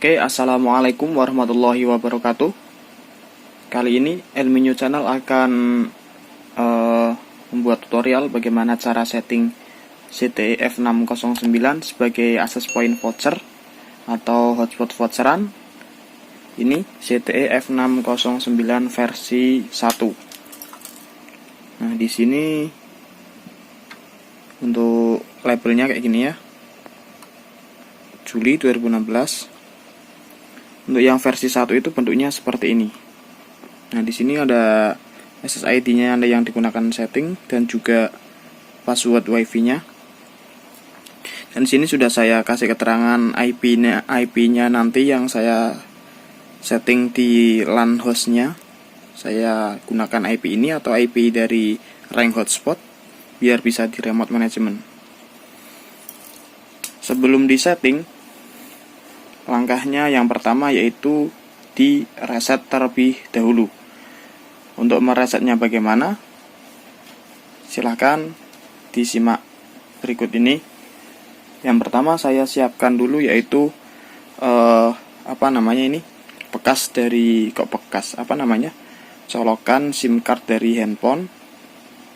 Oke, assalamualaikum warahmatullahi wabarakatuh. Kali ini Elminyu Channel akan membuat tutorial bagaimana cara setting CTE F609 sebagai access point voucher atau hotspot voucheran. Ini CTE F609 versi 1. Nah, di sini untuk labelnya kayak gini ya. Juli 2016. Untuk yang versi 1 itu bentuknya seperti ini. Nah, di sini ada SSID-nya yang digunakan setting dan juga password WiFi-nya. Dan di sini sudah saya kasih keterangan IP-nya nanti yang saya setting di LAN host-nya. Saya gunakan IP ini atau IP dari rank hotspot biar bisa di remote management. Sebelum di setting, langkahnya yang pertama yaitu di reset terlebih dahulu. Untuk meresetnya bagaimana? Silahkan disimak berikut ini. Yang pertama saya siapkan dulu yaitu colokan SIM card dari handphone.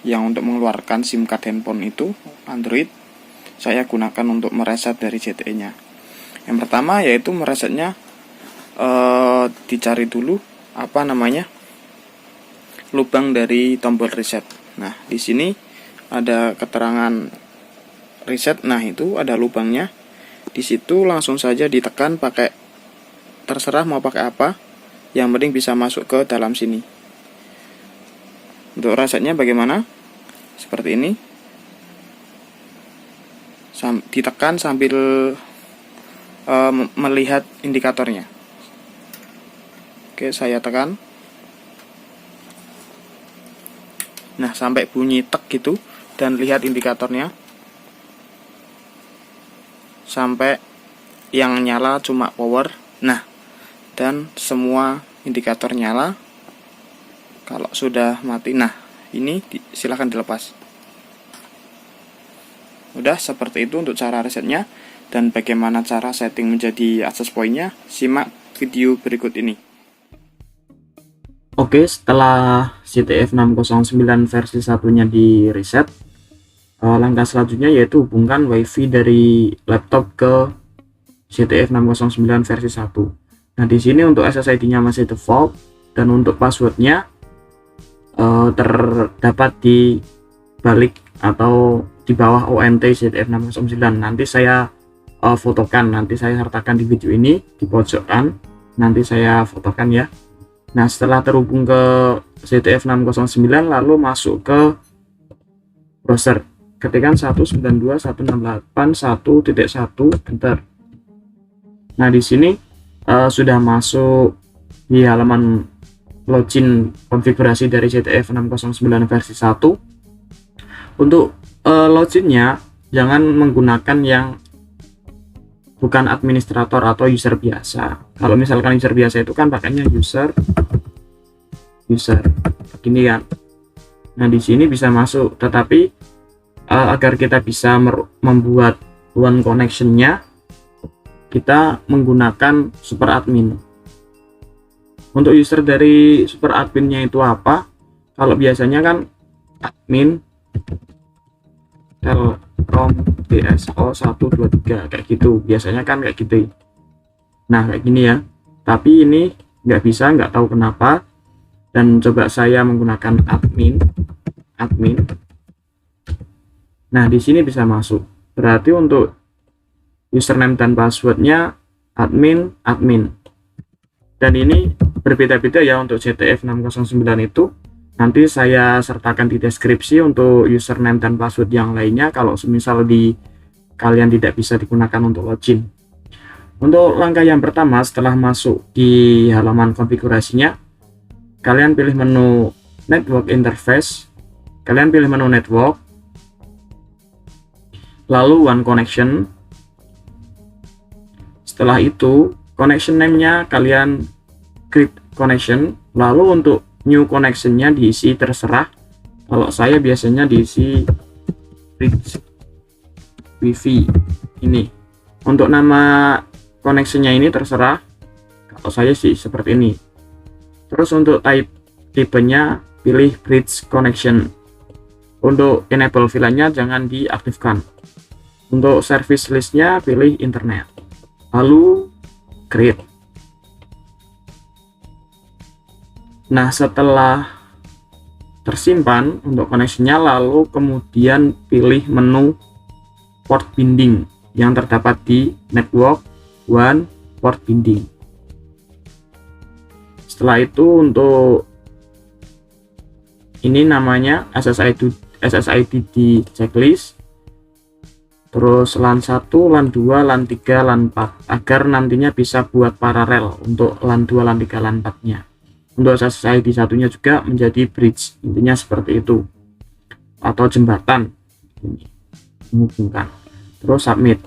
Yang untuk mengeluarkan SIM card handphone itu Android, saya gunakan untuk mereset dari CTE-nya. Yang pertama yaitu meresetnya dicari dulu lubang dari tombol reset. Nah, di sini ada keterangan reset. Nah, itu ada lubangnya. Di situ langsung saja ditekan pakai, terserah mau pakai apa. Yang penting bisa masuk ke dalam sini. Untuk resetnya bagaimana? Seperti ini. Ditekan sambil melihat indikatornya. Oke, saya tekan. Nah, sampai bunyi tek gitu dan lihat indikatornya. Sampai yang nyala cuma power. Nah, dan semua indikator nyala. Kalau sudah mati, nah ini silahkan dilepas. Udah seperti itu untuk cara resetnya. Dan bagaimana cara setting menjadi access point-nya, simak video berikut ini. Oke, setelah CTE F609 versi 1-nya di reset, langkah selanjutnya yaitu hubungkan WiFi dari laptop ke CTE F609 versi 1. Nah, di sini untuk SSID-nya masih default dan untuk password-nya terdapat di balik atau di bawah ONT CTE F609. Nanti saya fotokan, nanti saya sertakan di video ini di pojokan, nanti saya fotokan ya. Nah, setelah terhubung ke CTE F609 lalu masuk ke browser, ketikkan 192.168.1.1 enter. Nah, di sini sudah masuk di halaman login konfigurasi dari CTE F609 versi 1. Untuk loginnya jangan menggunakan yang bukan administrator atau user biasa. Kalau misalkan user biasa itu kan pakainya user begini kan. Nah, di sini bisa masuk, tetapi agar kita bisa membuat one connection-nya, kita menggunakan super admin. Untuk user dari super admin-nya itu apa? Kalau biasanya kan admin Telkom DSO 123 kayak gitu, biasanya kan kayak gitu. Nah, kayak gini ya, tapi ini nggak bisa, nggak tahu kenapa. Dan coba saya menggunakan admin. Nah, di sini bisa masuk, berarti untuk username dan passwordnya admin. Dan ini berbeda-beda ya untuk CTE F609 itu. Nanti saya sertakan di deskripsi untuk username dan password yang lainnya kalau semisal kalian tidak bisa digunakan untuk login. Untuk langkah yang pertama, setelah masuk di halaman konfigurasinya, kalian pilih menu network interface, kalian pilih menu network, lalu one connection. Setelah itu connection name-nya kalian create connection, lalu untuk new connection-nya diisi terserah. Kalau saya biasanya diisi bridge wifi ini. Untuk nama koneksinya ini terserah, kalau saya sih seperti ini. Terus untuk tipenya pilih bridge connection. Untuk enable VLAN-nya jangan diaktifkan. Untuk service listnya pilih internet, lalu create. Nah, setelah tersimpan untuk koneksinya, lalu kemudian pilih menu port binding yang terdapat di network one port binding. Setelah itu untuk ini namanya SSID di checklist, terus LAN 1, LAN 2, LAN 3, LAN 4, agar nantinya bisa buat paralel untuk LAN 2, LAN 3, LAN 4 nya. Untuk SSID satunya juga menjadi bridge, intinya seperti itu, atau jembatan ini menghubungkan. Terus submit.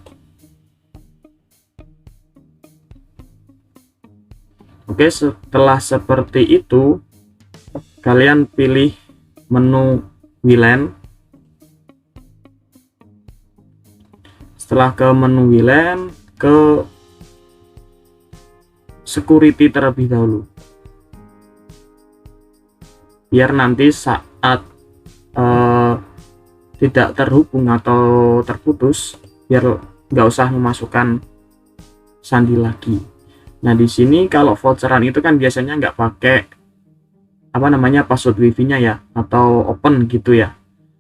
Oke, setelah seperti itu kalian pilih menu WLAN. Setelah ke menu WLAN, ke security terlebih dahulu, biar nanti saat tidak terhubung atau terputus, biar nggak usah memasukkan sandi lagi. Nah, di sini kalau voucheran itu kan biasanya nggak pakai apa namanya password wifi-nya ya, atau open gitu ya.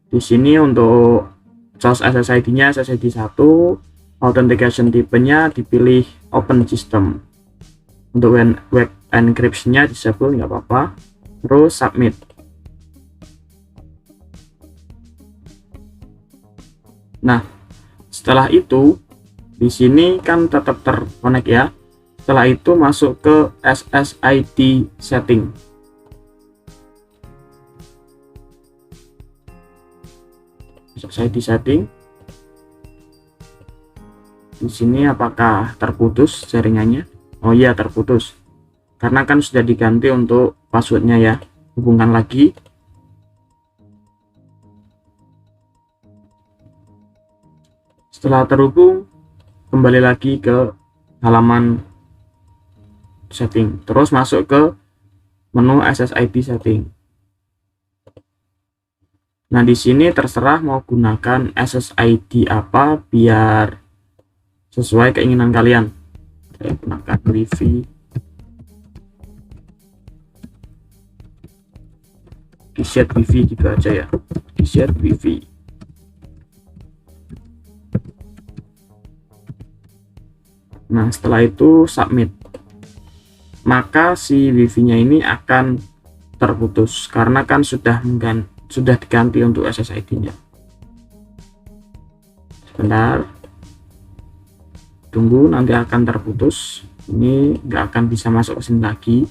Di sini untuk source SSID-nya SSID 1, authentication tipenya dipilih open system. Untuk web encryption-nya disable nggak apa-apa. Terus submit. Nah, setelah itu di sini kan tetap terkonek ya. Setelah itu masuk ke SSID setting. SSID setting. Di sini apakah terputus jaringannya? Oh iya, terputus. Karena kan sudah diganti untuk passwordnya ya. Hubungkan lagi. Setelah terhubung, kembali lagi ke halaman setting, terus masuk ke menu SSID setting. Nah, di sini terserah mau gunakan SSID apa biar sesuai keinginan kalian. Saya gunakan Wi-Fi, Keyset Wi-Fi gitu aja ya, Keyset Wi-Fi. Nah, setelah itu submit, maka si wifi-nya ini akan terputus karena kan sudah diganti untuk SSID-nya. Sebentar, tunggu, nanti akan terputus. Ini nggak akan bisa masuk ke sini lagi.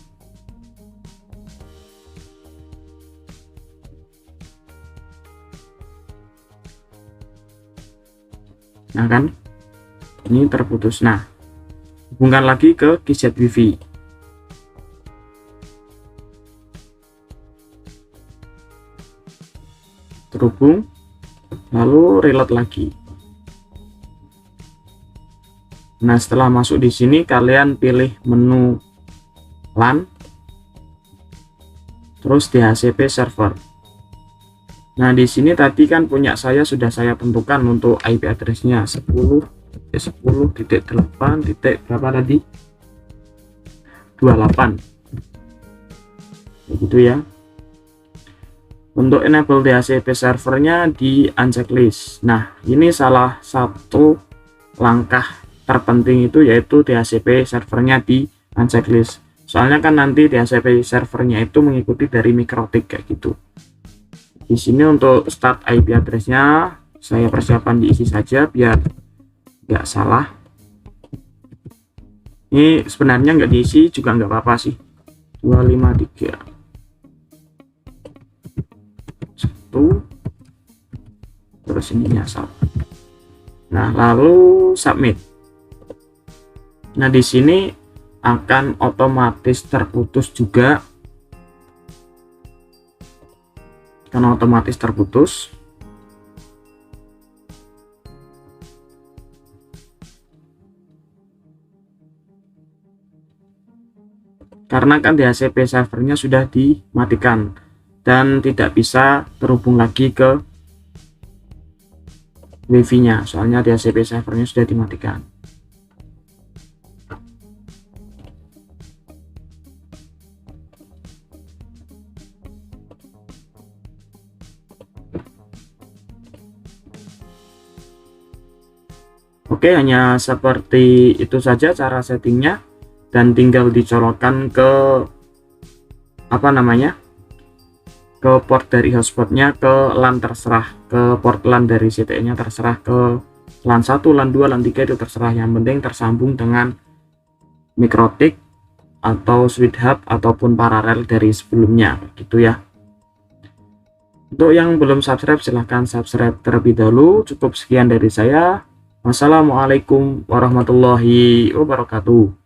Nah kan, ini terputus. Nah, hubungkan lagi ke Keyset Wi-Fi. Terhubung, lalu reload lagi. Nah, setelah masuk di sini kalian pilih menu LAN, terus DHCP server. Nah, di sini tadi kan punya saya sudah saya tentukan untuk IP address-nya 10.10.8. berapa tadi? 28. Begitu ya. Untuk enable DHCP servernya di unchecklist. Nah, ini salah satu langkah terpenting itu yaitu DHCP servernya di unchecklist. Soalnya kan nanti DHCP servernya itu mengikuti dari MikroTik kayak gitu. Di sini untuk start IP address-nya saya persiapan diisi saja biar nggak salah. Ini sebenarnya nggak diisi juga nggak apa-apa sih. 253 terus ininya satu. Nah, lalu submit. Nah, di sini akan otomatis terputus juga, karena otomatis terputus. karena kan DHCP servernya sudah dimatikan dan tidak bisa terhubung lagi ke wifi-nya, soalnya DHCP servernya sudah dimatikan. Oke, hanya seperti itu saja cara settingnya, dan tinggal dicolokkan ke ke port dari hotspotnya, ke LAN terserah, ke port LAN dari CTE nya terserah, ke LAN 1, LAN 2, LAN 3 itu terserah, yang penting tersambung dengan MikroTik atau switch hub ataupun paralel dari sebelumnya gitu ya. Untuk yang belum subscribe silahkan subscribe terlebih dahulu. Cukup sekian dari saya. Wassalamualaikum warahmatullahi wabarakatuh.